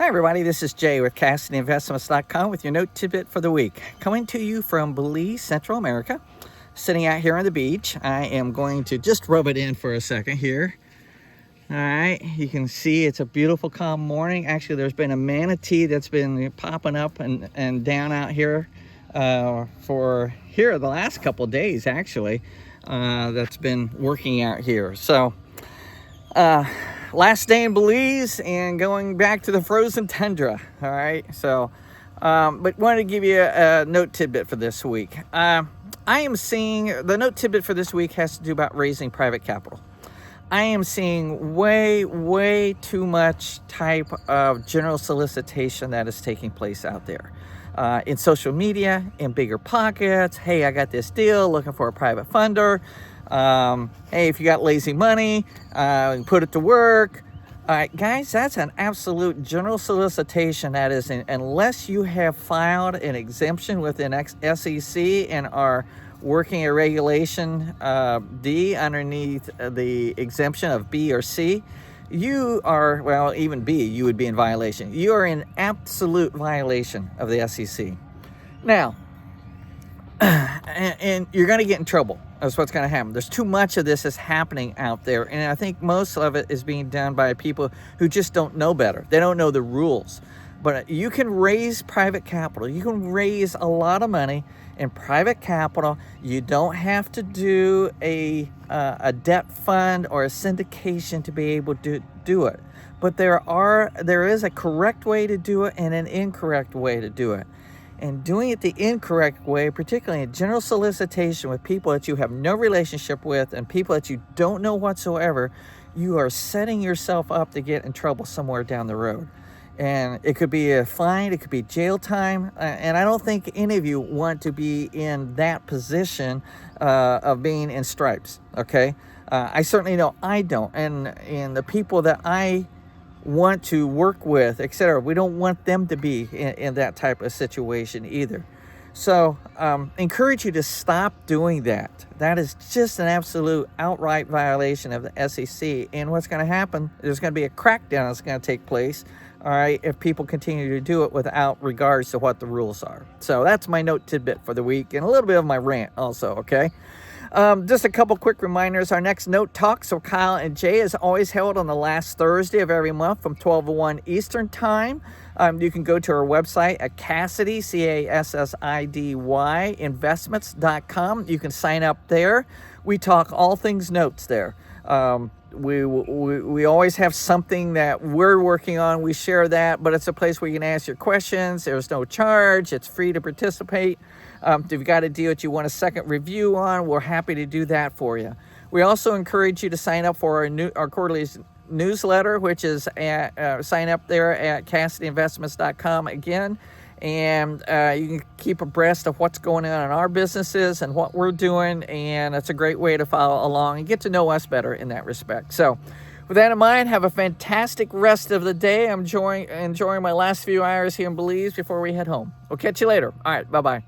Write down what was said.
Hi everybody, this is Jay with CassidyInvestments.com with your note tidbit for the week. Coming to you from Belize, Central America. Sitting out here on the beach. I am going to just rub it in for a second here. All right, you can see it's a beautiful calm morning. Actually, there's been a manatee that's been popping up and down out here for the last couple of days actually, that's been working out here. So last day in Belize and going back to the frozen tundra. All right, so but wanted to give you a note tidbit for this week. I am seeing the note tidbit for this week has to do about raising private capital. I am seeing way too much type of general solicitation that is taking place out there in social media, in bigger pockets. Hey, I got this deal, looking for a private funder. Hey, if you got lazy money, put it to work. All right, guys, that's an absolute general solicitation. That is, unless you have filed an exemption within SEC and are working a regulation D underneath the exemption of B or C, you are, well, even B, you would be in violation. You are in absolute violation of the SEC. Now, and you're going to get in trouble. That's what's going to happen. There's too much of this is happening out there, and I think most of it is being done by people who just don't know better. They don't know the rules. But you can raise private capital. You can raise a lot of money in private capital. You don't have to do a debt fund or a syndication to be able to do it. But there is a correct way to do it and an incorrect way to do it. And doing it the incorrect way, particularly in general solicitation with people that you have no relationship with and people that you don't know whatsoever, you are setting yourself up to get in trouble somewhere down the road. And it could be a fine, it could be jail time, and I don't think any of you want to be in that position of being in stripes, okay? I certainly know I don't, and the people that I want to work with, etc., we don't want them to be in that type of situation either. So encourage you to stop doing that. That is just an absolute outright violation of the SEC. And what's going to happen, there's going to be a crackdown that's going to take place, all right, if people continue to do it without regards to what the rules are. So that's my note tidbit for the week, and a little bit of my rant also, okay? Just a couple quick reminders. Our next Note Talks with Kyle and Jay is always held on the last Thursday of every month from 12 to 1 Eastern Time. You can go to our website at Cassidy, CASSIDY, investments.com. You can sign up there. We talk all things notes there. We always have something that we're working on. We share that, but it's a place where you can ask your questions. There's no charge. It's free to participate. If you've got a deal that you want a second review on, we're happy to do that for you. We also encourage you to sign up for our quarterly newsletter, which is sign up there at CassidyInvestments.com again. And you can keep abreast of what's going on in our businesses and what we're doing. And it's a great way to follow along and get to know us better in that respect. So with that in mind, have a fantastic rest of the day. I'm enjoying my last few hours here in Belize before we head home. We'll catch you later. All right, bye-bye.